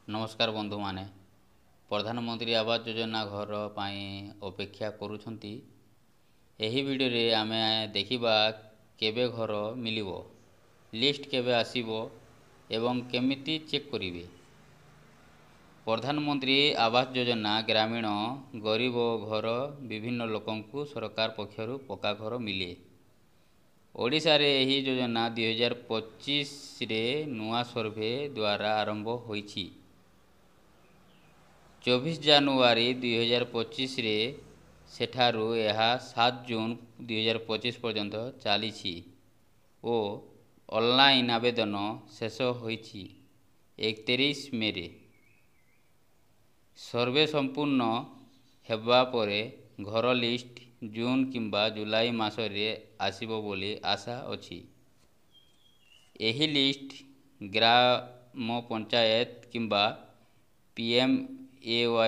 नमस्कार बंधु माने प्रधानमंत्री आवास योजना घर पाई अपेक्षा करुछंती। एही वीडियो रे आमे देखिबा केबे घर मिलिबो, लिस्ट केबे आसीबो एवं केमिति चेक करिवे। प्रधानमंत्री आवास योजना ग्रामीण गरीब घर विभिन्न लोकंकु सरकार पक्षरु पक्का घर मिले। ओडिशा रे एही योजना 2025 रे नुआ सर्वे द्वारा आरंभ होईछि। 24 ଜାନୁଆରୀ 2025 ରେ ସେଠାରୁ ଏହା 7 ଜୁନ୍ 2025 ପର୍ଯ୍ୟନ୍ତ ଚାଲିଛି ଓ ଅନଲାଇନ୍ ଆବେଦନ ଶେଷ ହୋଇଛି 31 ମେରେ। ସର୍ଭେ ସମ୍ପୂର୍ଣ୍ଣ ହେବା ପରେ ଘର ଲିଷ୍ଟ ଜୁନ୍ କିମ୍ବା ଜୁଲାଇ ମାସରେ ଆସିବ ବୋଲି ଆଶା ଅଛି। ଏହି ଲିଷ୍ଟ ଗ୍ରାମ ପଞ୍ଚାୟତ କିମ୍ବା pmayg.inc.in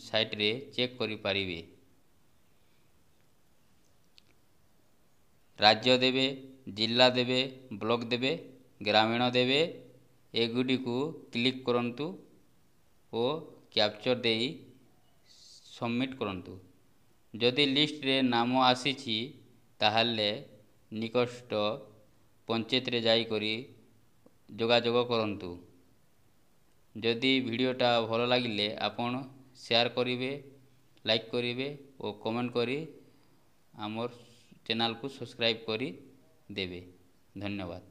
ସାଇଟରେ ଚେକ୍ କରିପାରିବେ। राज्य देवे, जिला देवे, ब्लॉक देवे, ग्रामीण देवे, एगुड़िकु क्लिक करंतु ओ कैप्चर देई सबमिट करंतु। जदि लिस्ट रे नाम आसीछि ताहाले निकटस्थ पंचायत रे जाई करी जोगाजोग करंतु। जदि वीडियोटा भल लागिले आपण शेयर करिवे, लाइक करिवे और कमेंट करी आमर चैनल को सब्सक्राइब करी देवे। धन्यवाद।